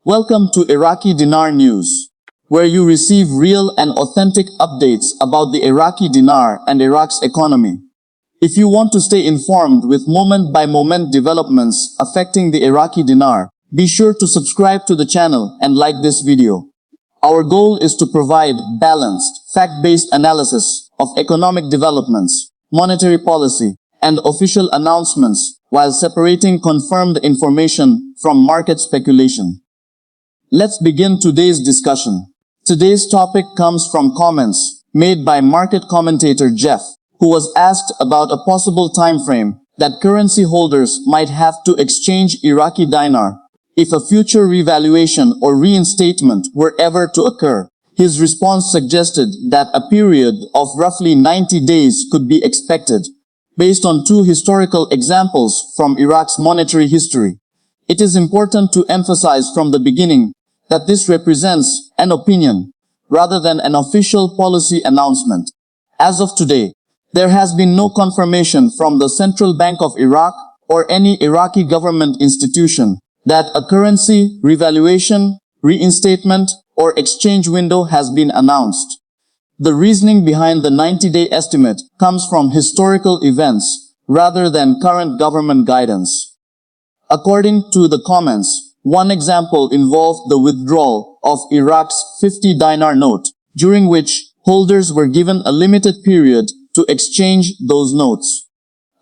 Welcome to Iraqi Dinar News, where you receive real and authentic updates about the Iraqi dinar and Iraq's economy. If you want to stay informed with moment-by-moment developments affecting the Iraqi dinar, be sure to subscribe to the channel and like this video. Our goal is to provide balanced, fact-based analysis of economic developments, monetary policy, and official announcements while separating confirmed information from market speculation. Let's begin today's discussion. Today's topic comes from comments made by market commentator Jeff, who was asked about a possible time frame that currency holders might have to exchange Iraqi dinar if a future revaluation or reinstatement were ever to occur. His response suggested that a period of roughly 90 days could be expected, based on two historical examples from Iraq's monetary history. It is important to emphasize from the beginning that this represents an opinion, rather than an official policy announcement. As of today, there has been no confirmation from the Central Bank of Iraq or any Iraqi government institution that a currency revaluation, reinstatement, or exchange window has been announced. The reasoning behind the 90-day estimate comes from historical events rather than current government guidance. According to the comments, one example involved the withdrawal of Iraq's 50 dinar note, during which holders were given a limited period to exchange those notes.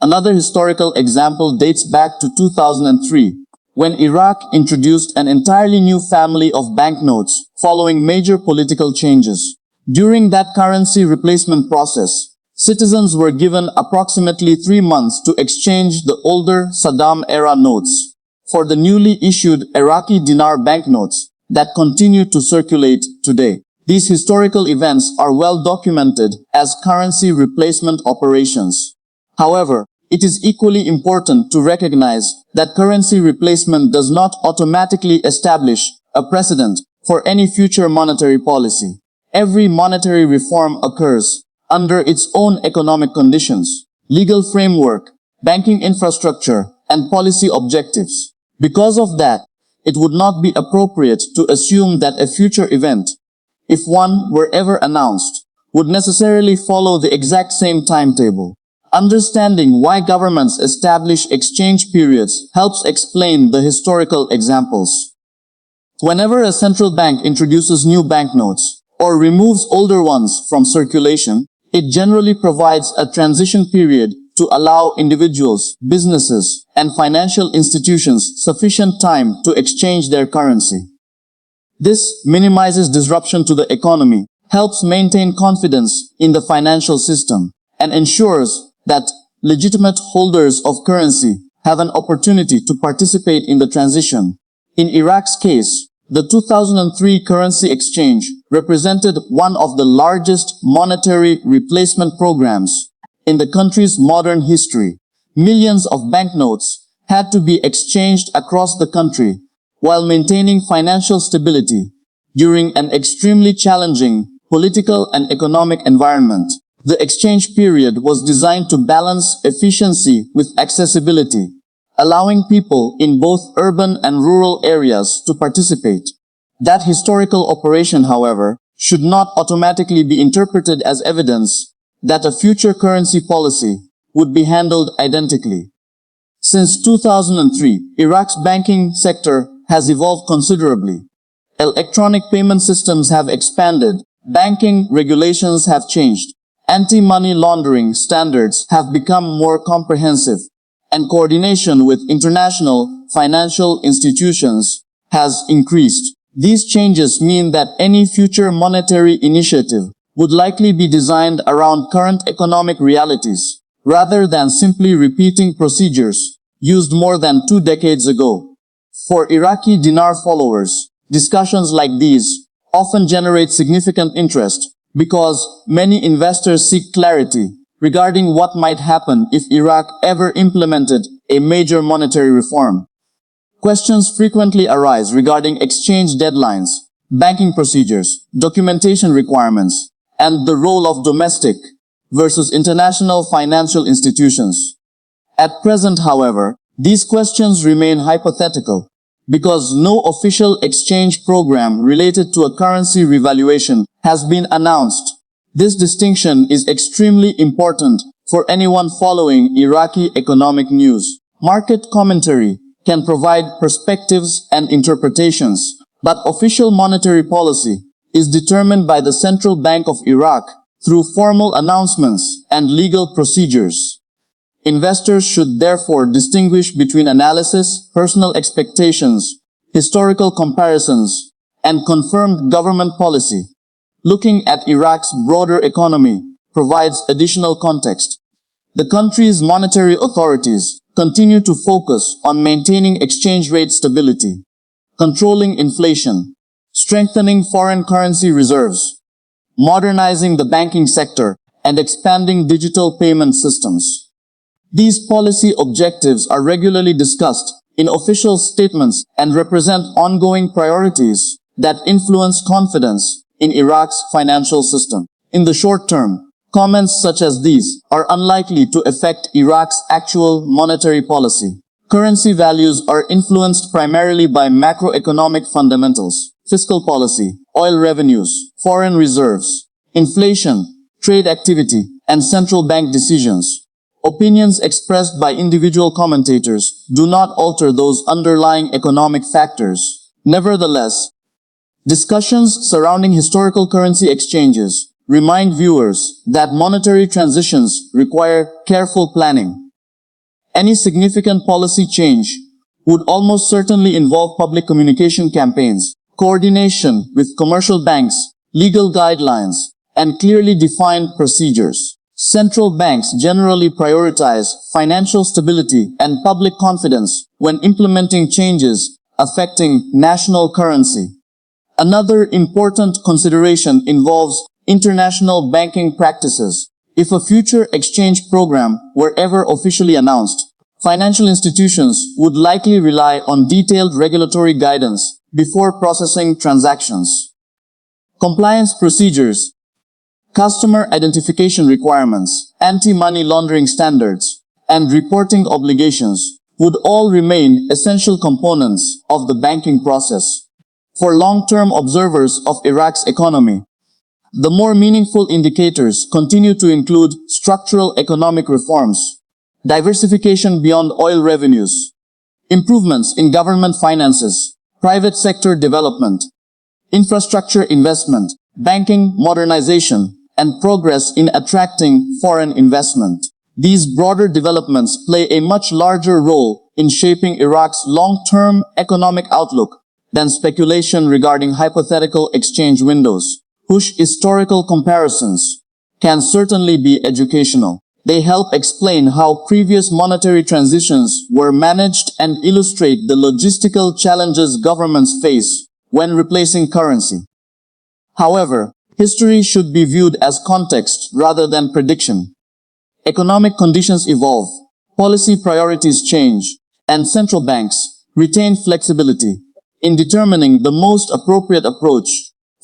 Another historical example dates back to 2003, when Iraq introduced an entirely new family of banknotes following major political changes. During that currency replacement process, citizens were given approximately 3 months to exchange the older Saddam-era notes for the newly issued Iraqi dinar banknotes that continue to circulate today. These historical events are well documented as currency replacement operations. However, it is equally important to recognize that currency replacement does not automatically establish a precedent for any future monetary policy. Every monetary reform occurs under its own economic conditions, legal framework, banking infrastructure, and policy objectives. Because of that, it would not be appropriate to assume that a future event, if one were ever announced, would necessarily follow the exact same timetable. Understanding why governments establish exchange periods helps explain the historical examples. Whenever a central bank introduces new banknotes or removes older ones from circulation, it generally provides a transition period to allow individuals, businesses, and financial institutions sufficient time to exchange their currency. This minimizes disruption to the economy, helps maintain confidence in the financial system, and ensures that legitimate holders of currency have an opportunity to participate in the transition. In Iraq's case, the 2003 currency exchange represented one of the largest monetary replacement programs in the country's modern history. Millions of banknotes had to be exchanged across the country while maintaining financial stability during an extremely challenging political and economic environment. The exchange period was designed to balance efficiency with accessibility, allowing people in both urban and rural areas to participate. That historical operation, however, should not automatically be interpreted as evidence that a future currency policy would be handled identically. Since 2003, Iraq's banking sector has evolved considerably. Electronic payment systems have expanded, banking regulations have changed, anti-money laundering standards have become more comprehensive, and coordination with international financial institutions has increased. These changes mean that any future monetary initiative would likely be designed around current economic realities, rather than simply repeating procedures used more than 2 decades ago. For Iraqi dinar followers, discussions like these often generate significant interest because many investors seek clarity regarding what might happen if Iraq ever implemented a major monetary reform. Questions frequently arise regarding exchange deadlines, banking procedures, documentation requirements, and the role of domestic versus international financial institutions. At present, however, these questions remain hypothetical. because no official exchange program related to a currency revaluation has been announced. This distinction is extremely important for anyone following Iraqi economic news. Market commentary can provide perspectives and interpretations, but official monetary policy is determined by the Central Bank of Iraq through formal announcements and legal procedures. Investors should therefore distinguish between analysis, personal expectations, historical comparisons, and confirmed government policy. Looking at Iraq's broader economy provides additional context. The country's monetary authorities continue to focus on maintaining exchange rate stability, controlling inflation, strengthening foreign currency reserves, modernizing the banking sector, and expanding digital payment systems. These policy objectives are regularly discussed in official statements and represent ongoing priorities that influence confidence in Iraq's financial system. In the short term, comments such as these are unlikely to affect Iraq's actual monetary policy. Currency values are influenced primarily by macroeconomic fundamentals, fiscal policy, oil revenues, foreign reserves, inflation, trade activity, and central bank decisions. Opinions expressed by individual commentators do not alter those underlying economic factors. Nevertheless, discussions surrounding historical currency exchanges remind viewers that monetary transitions require careful planning. Any significant policy change would almost certainly involve public communication campaigns, coordination with commercial banks, legal guidelines, and clearly defined procedures. Central banks generally prioritize financial stability and public confidence when implementing changes affecting national currency. Another important consideration involves international banking practices. If a future exchange program were ever officially announced, financial institutions would likely rely on detailed regulatory guidance before processing transactions. Compliance procedures, customer identification requirements, anti-money laundering standards, and reporting obligations would all remain essential components of the banking process. For long-term observers of Iraq's economy, the more meaningful indicators continue to include structural economic reforms, diversification beyond oil revenues, improvements in government finances, private sector development, infrastructure investment, banking modernization, and progress in attracting foreign investment. These broader developments play a much larger role in shaping Iraq's long-term economic outlook than speculation regarding hypothetical exchange windows, whose historical comparisons can certainly be educational. They help explain how previous monetary transitions were managed and illustrate the logistical challenges governments face when replacing currency. However, history should be viewed as context rather than prediction. Economic conditions evolve, policy priorities change, and central banks retain flexibility in determining the most appropriate approach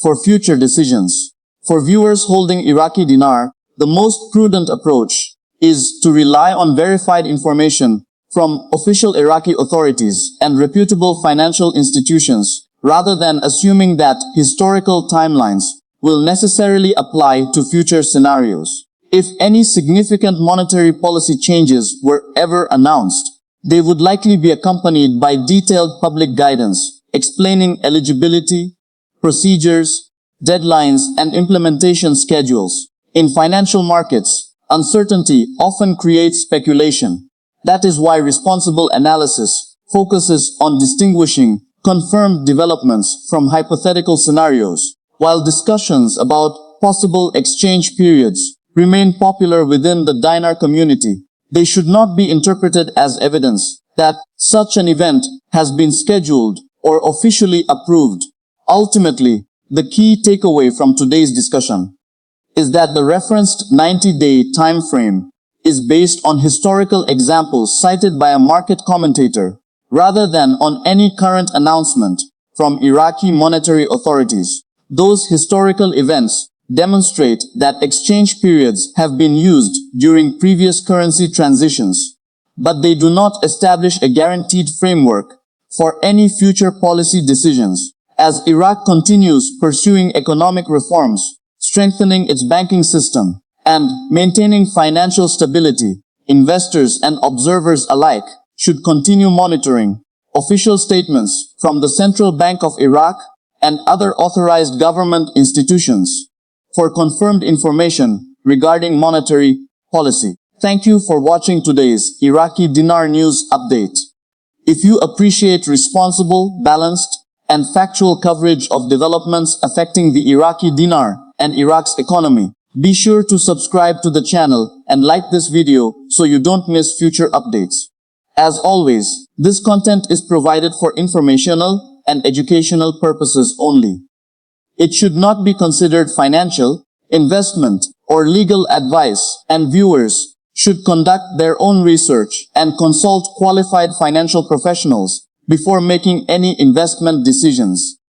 for future decisions. For viewers holding Iraqi dinar, the most prudent approach is to rely on verified information from official Iraqi authorities and reputable financial institutions rather than assuming that historical timelines will necessarily apply to future scenarios. If any significant monetary policy changes were ever announced, they would likely be accompanied by detailed public guidance explaining eligibility, procedures, deadlines, and implementation schedules. In financial markets, uncertainty often creates speculation. That is why responsible analysis focuses on distinguishing confirmed developments from hypothetical scenarios. While discussions about possible exchange periods remain popular within the dinar community, they should not be interpreted as evidence that such an event has been scheduled or officially approved. Ultimately, the key takeaway from today's discussion is that the referenced 90-day time frame is based on historical examples cited by a market commentator rather than on any current announcement from Iraqi monetary authorities. Those historical events demonstrate that exchange periods have been used during previous currency transitions, but they do not establish a guaranteed framework for any future policy decisions. As Iraq continues pursuing economic reforms, strengthening its banking system, and maintaining financial stability, investors and observers alike should continue monitoring official statements from the Central Bank of Iraq and other authorized government institutions for confirmed information regarding monetary policy. Thank you for watching today's Iraqi Dinar News Update. If you appreciate responsible, balanced, and factual coverage of developments affecting the Iraqi dinar and Iraq's economy, be sure to subscribe to the channel and like this video so you don't miss future updates. As always, this content is provided for informational and educational purposes only. It should not be considered financial, investment, or legal advice, and viewers should conduct their own research and consult qualified financial professionals before making any investment decisions.